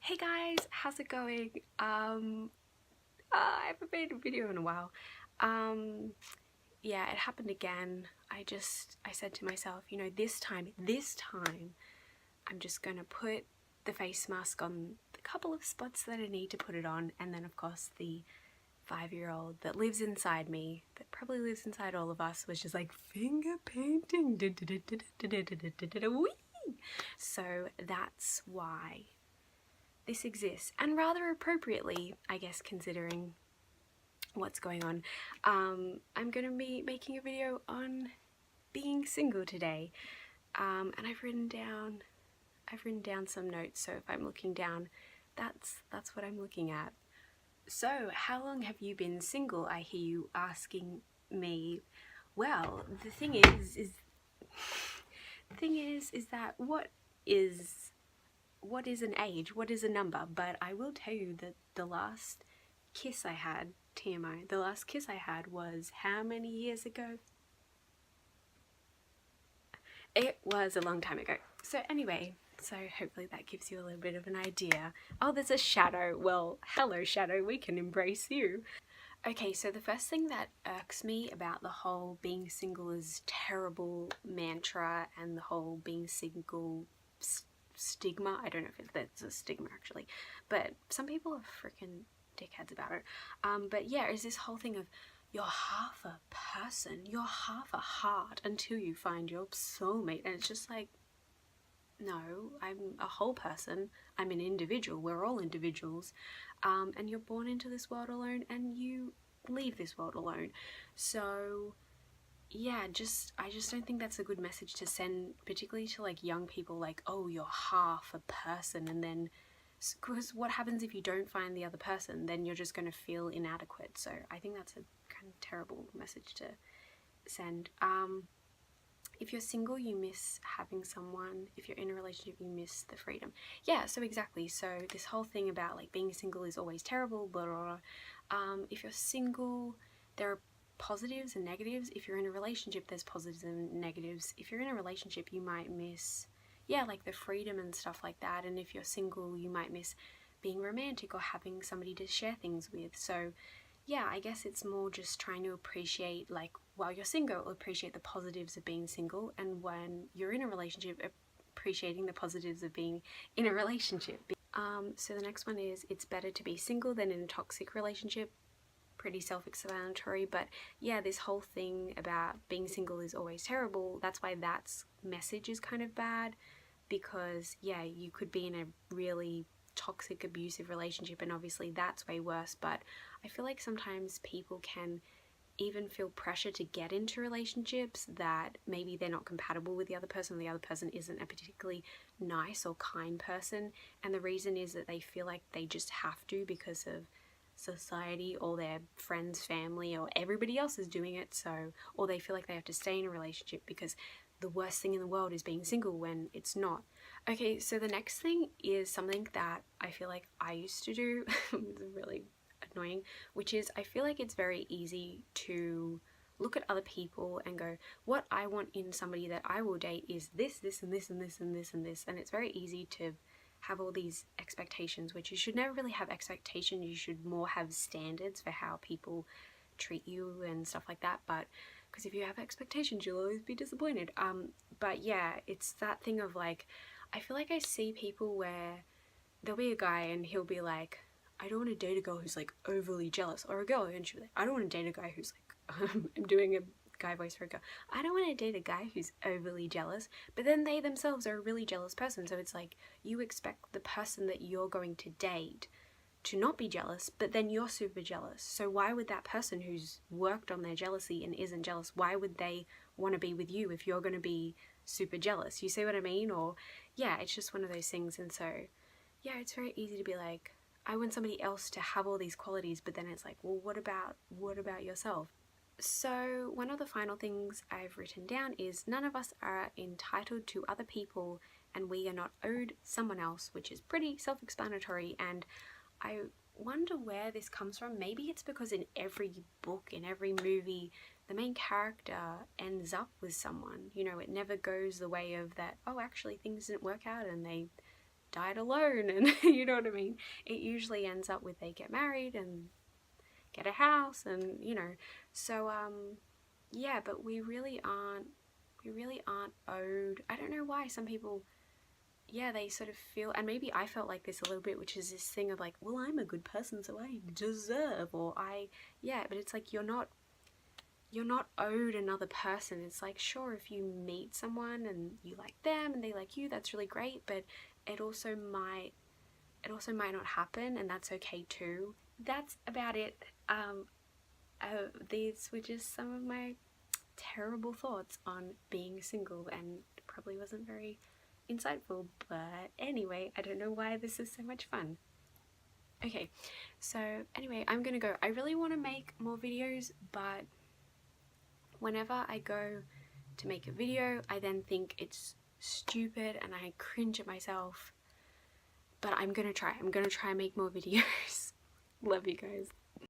Hey guys, how's it going? I haven't made a video in a while. Yeah, it happened again. I said to myself, you know, this time, I'm just gonna put the face mask on the couple of spots that I need to put it on, and then of course the 5-year-old that lives inside me, that probably lives inside all of us, was just like finger painting. So that's why this exists, and rather appropriately, I guess, considering what's going on. I'm gonna be making a video on being single today, and I've written down some notes. So if I'm looking down, that's what I'm looking at. So, how long have you been single? I hear you asking me. Well, the thing is that what is an age? What is a number? But I will tell you that the last kiss I had, TMI, the last kiss I had was how many years ago? It was a long time ago. So anyway, so hopefully that gives you a little bit of an idea. Oh, there's a shadow. Well, hello shadow, we can embrace you. Okay, so the first thing that irks me about the whole being single is terrible mantra and the whole being single stigma. I don't know if that's a stigma actually, but some people are freaking dickheads about it. But yeah, it's this whole thing of you're half a person, you're half a heart until you find your soulmate, and it's just like, no, I'm a whole person, I'm an individual, we're all individuals, and you're born into this world alone and you leave this world alone. So yeah, I just don't think that's a good message to send, particularly to like young people, like, oh, you're half a person, and then, because what happens if you don't find the other person? Then you're just going to feel inadequate. So I think that's a kind of terrible message to send. If you're single, you miss having someone. If you're in a relationship, you miss the freedom. Yeah, so exactly. So this whole thing about like being single is always terrible, blah, blah, blah. If you're single, there are positives and negatives. If you're in a relationship, there's positives and negatives. If you're in a relationship, you might miss, yeah, like the freedom and stuff like that. And if you're single, you might miss being romantic or having somebody to share things with. So yeah, I guess it's more just trying to appreciate, like, while you're single, appreciate the positives of being single, and when you're in a relationship, appreciating the positives of being in a relationship. So the next one is, it's better to be single than in a toxic relationship. Pretty self-explanatory, but yeah, this whole thing about being single is always terrible, that's why that message is kind of bad, because yeah, you could be in a really toxic, abusive relationship, and obviously that's way worse. But I feel like sometimes people can even feel pressure to get into relationships that maybe they're not compatible with the other person, or the other person isn't a particularly nice or kind person, and the reason is that they feel like they just have to because of society or their friends, family, or everybody else is doing it. So, or they feel like they have to stay in a relationship because the worst thing in the world is being single when it's not. Okay, so the next thing is something that I feel like I used to do. It's really annoying, which is I feel like it's very easy to look at other people and go, what I want in somebody that I will date is this, this, and this, and this, and this, and this. And it's very easy to have all these expectations, which you should never really have expectations. You should more have standards for how people treat you and stuff like that. But because if you have expectations, you'll always be disappointed. But yeah, it's that thing of like, I feel like I see people where there'll be a guy and he'll be like, I don't want to date a girl who's like overly jealous, or a girl and she'll be like, I don't want to date a guy who's like, I'm doing a guy voice for a girl, I don't want to date a guy who's overly jealous, but then they themselves are a really jealous person. So it's like, you expect the person that you're going to date to not be jealous, but then you're super jealous. So why would that person who's worked on their jealousy and isn't jealous, why would they want to be with you if you're going to be super jealous? You see what I mean? Or yeah, it's just one of those things. And so yeah, it's very easy to be like, I want somebody else to have all these qualities, but then it's like, well, what about yourself? So one of the final things I've written down is, none of us are entitled to other people, and we are not owed someone else, which is pretty self-explanatory. And I wonder where this comes from. Maybe it's because in every book, in every movie, the main character ends up with someone. You know, it never goes the way of that, oh, actually things didn't work out and they died alone, and you know what I mean? It usually ends up with they get married and get a house, and you know, so yeah, but we really aren't owed. I don't know why some people, yeah, they sort of feel, and maybe I felt like this a little bit, which is this thing of like, well, I'm a good person, so I deserve, or yeah, but it's like you're not owed another person. It's like, sure, if you meet someone and you like them and they like you, that's really great, but it also might not happen, and that's okay too. That's about it. These were just some of my terrible thoughts on being single, and probably wasn't very insightful, but anyway, I don't know why this is so much fun. Okay, so anyway, I'm gonna go. I really want to make more videos, but whenever I go to make a video, I then think it's stupid and I cringe at myself. But I'm gonna try and make more videos. Love you guys.